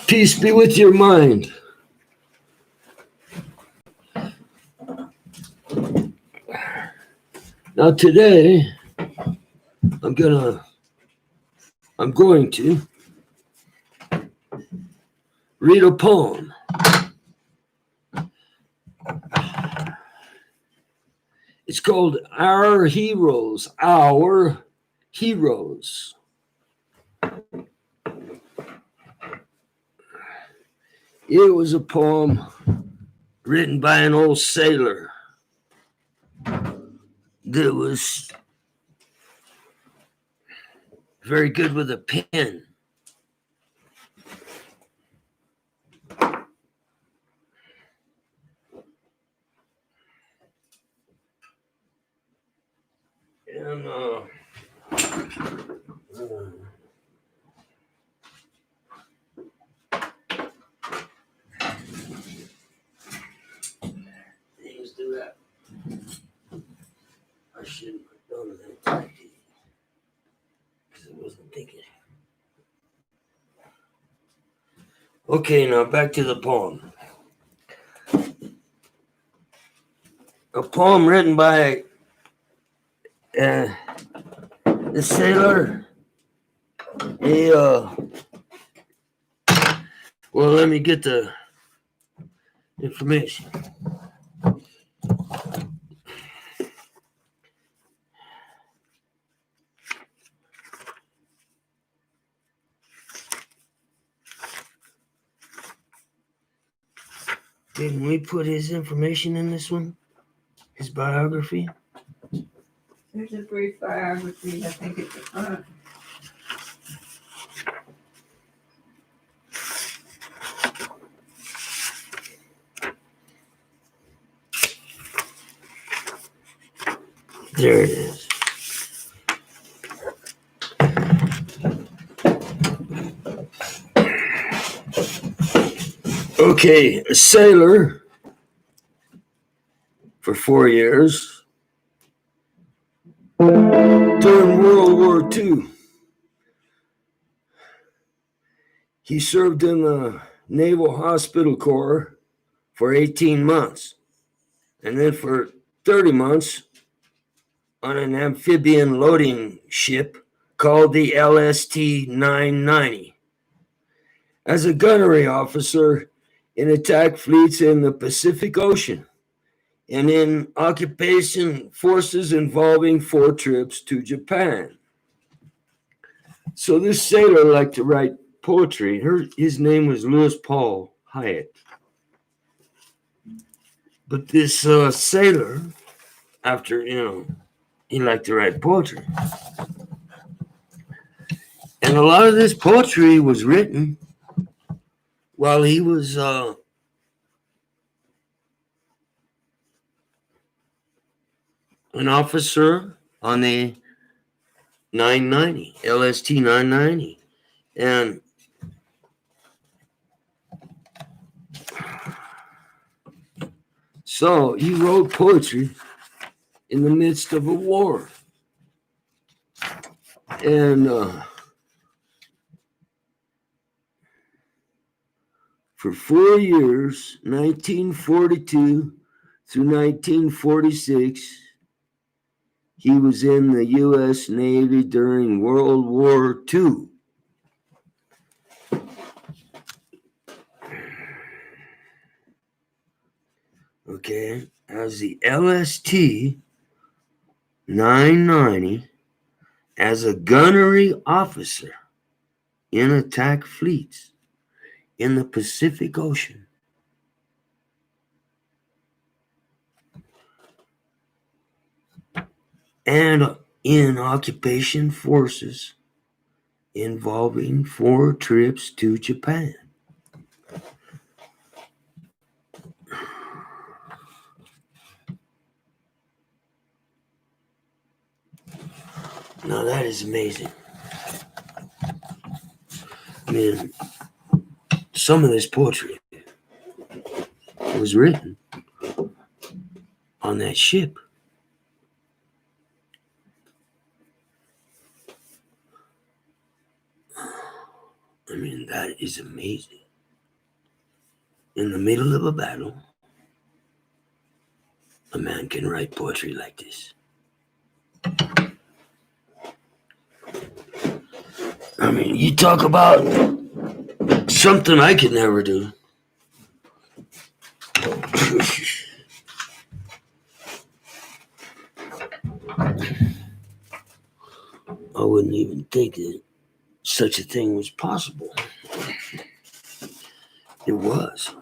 Peace be with your mind. Now today, I'm going to read a poem. It's called Our Heroes. It was a poem written by an old sailor that was very good with a pen. And things do that. I shouldn't have done that because I wasn't thinking. Okay, now back to the poem. A poem written by the sailor. Well, let me get the information. Didn't we put his information in this one? His biography? There's a brief biography, I think, at the front. There it is. Okay, a sailor for 4 years during World War II. He served in the Naval Hospital Corps for 18 months, and then for 30 months on an amphibian loading ship called the LST-990 as a gunnery officer in attack fleets in the Pacific Ocean and in occupation forces involving 4 trips to Japan. So this sailor liked to write poetry. His name was Louis Paul Hyatt. But this sailor, after, he liked to write poetry. And a lot of this poetry was written while he was an officer on the 990, LST 990. And so he wrote poetry in the midst of a war. And for 4 years, 1942 through 1946, he was in the U.S. Navy during World War II. Okay, as the LST 990 as a gunnery officer in attack fleets in the Pacific Ocean. And in occupation forces involving 4 trips to Japan. Now that is amazing. I mean, some of this poetry was written on that ship. I mean, that is amazing. In the middle of a battle, a man can write poetry like this. I mean, you talk about something I could never do. I wouldn't even think that such a thing was possible. It was.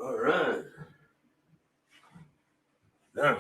All right. Now.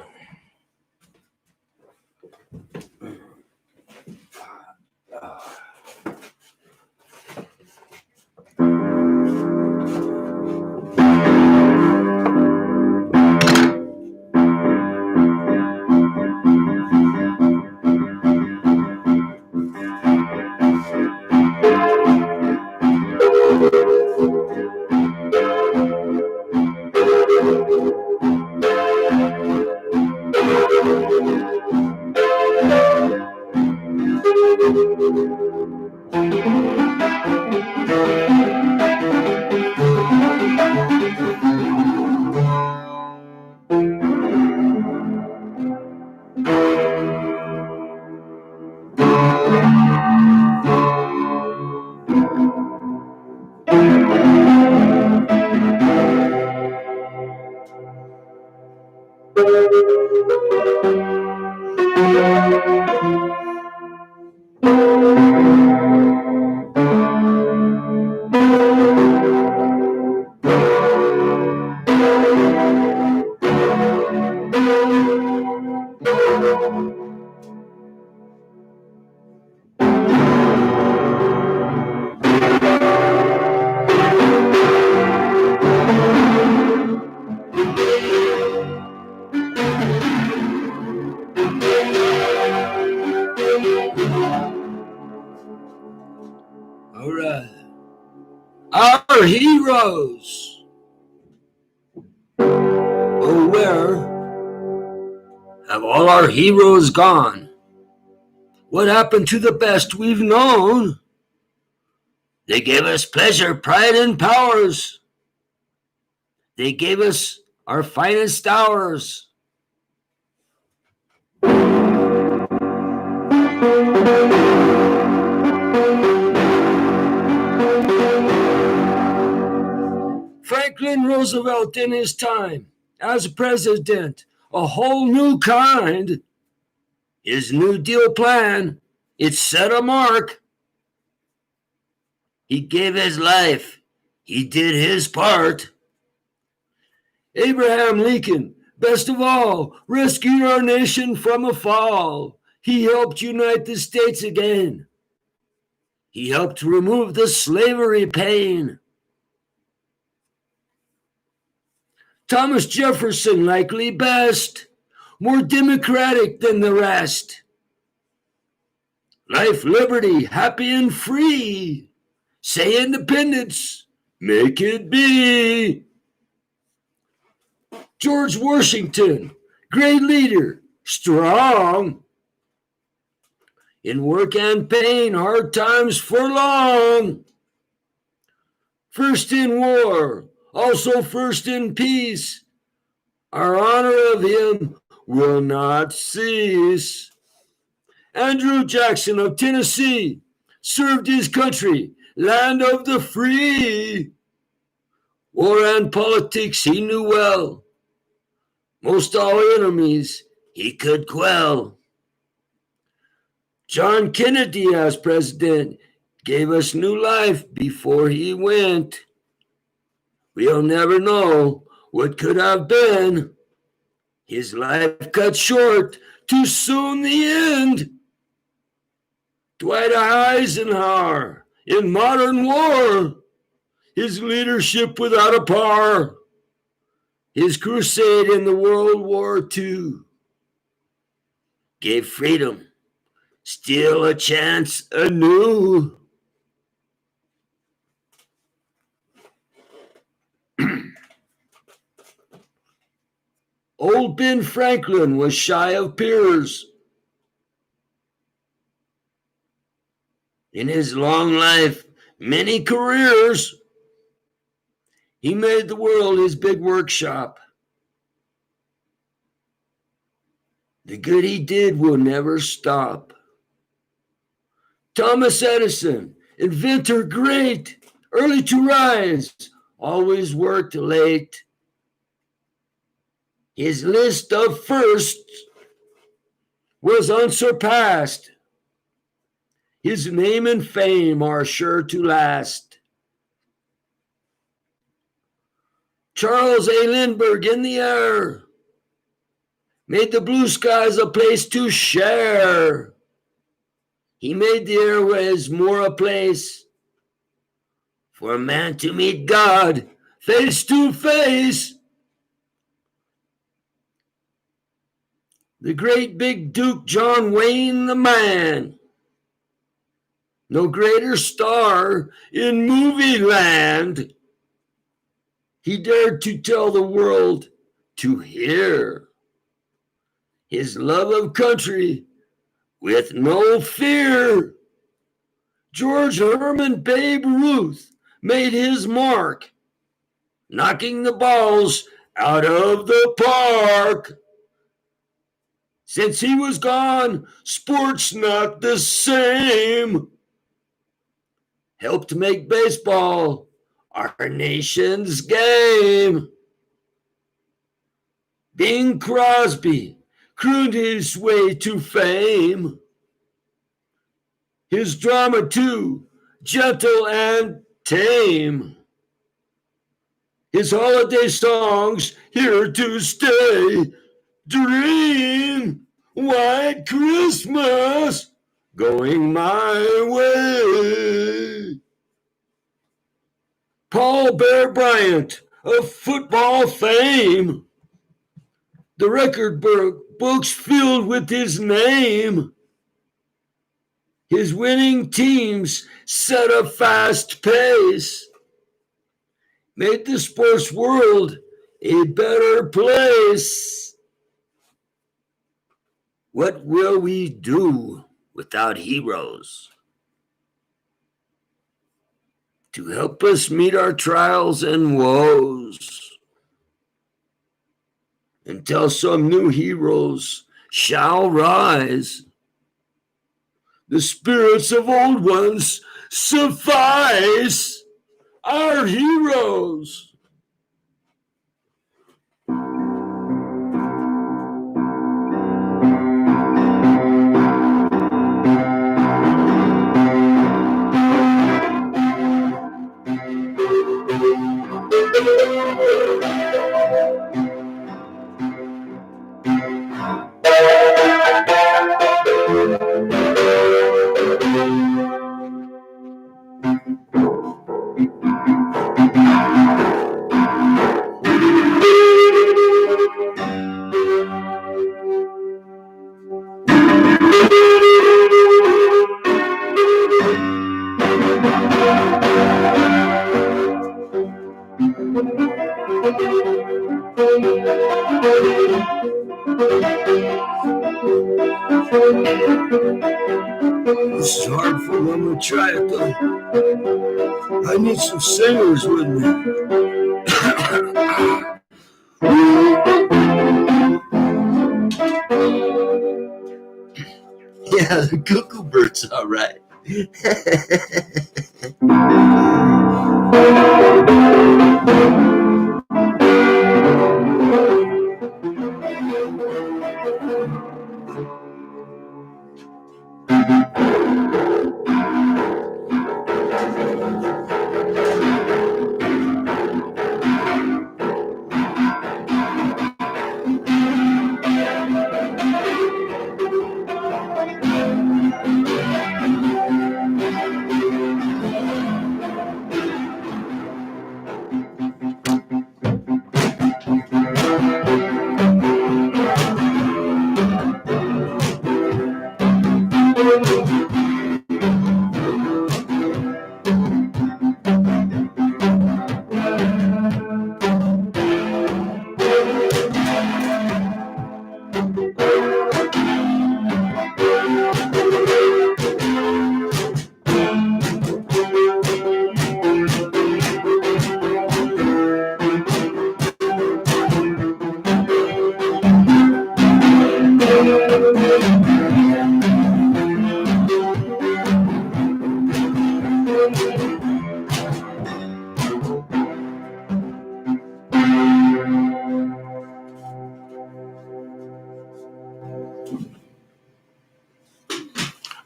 All right. Our heroes. Oh, where have all our heroes gone? What happened to the best we've known? They gave us pleasure, pride, and powers. They gave us our finest hours. Franklin Roosevelt in his time as president, a whole new kind. His New Deal plan, it set a mark. He gave his life. He did his part. Abraham Lincoln, best of all, rescued our nation from a fall. He helped unite the states again. He helped remove the slavery pain. Thomas Jefferson, likely best, more democratic than the rest. Life, liberty, happy and free. Say independence, make it be. George Washington, great leader, strong. In work and pain, hard times for long. First in war, also first in peace. Our honor of him will not cease. Andrew Jackson of Tennessee served his country, land of the free. War and politics he knew well. Most all enemies he could quell. John Kennedy as president gave us new life before he went. We'll never know what could have been. His life cut short, too soon the end. Dwight Eisenhower in modern war, his leadership without a par. His crusade in the World War II gave freedom still a chance anew. Old Ben Franklin was shy of peers. In his long life, many careers, he made the world his big workshop. The good he did will never stop. Thomas Edison, inventor great, early to rise, always worked late. His list of firsts was unsurpassed. His name and fame are sure to last. Charles A. Lindbergh in the air made the blue skies a place to share. He made the airways more a place for a man to meet God face to face. The great big Duke John Wayne the man, no greater star in movie land. He dared to tell the world to hear his love of country with no fear. George Herman Babe Ruth made his mark, knocking the balls out of the park. Since he was gone, sports not the same. Helped make baseball our nation's game. Bing Crosby crooned his way to fame. His drama too, gentle and tame. His holiday songs here to stay. Dream, White Christmas, going my way. Paul Bear Bryant of football fame. The record books filled with his name. His winning teams set a fast pace, made the sports world a better place. What will we do without heroes to help us meet our trials and woes? Until some new heroes shall rise, the spirits of old ones suffice. Our heroes. This is hard for me. I'm going to try it though. I need some singers with me. Yeah, the cuckoo bird's all right.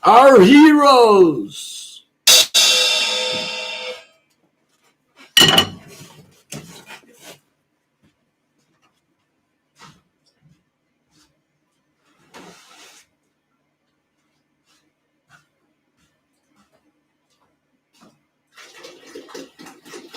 Our heroes.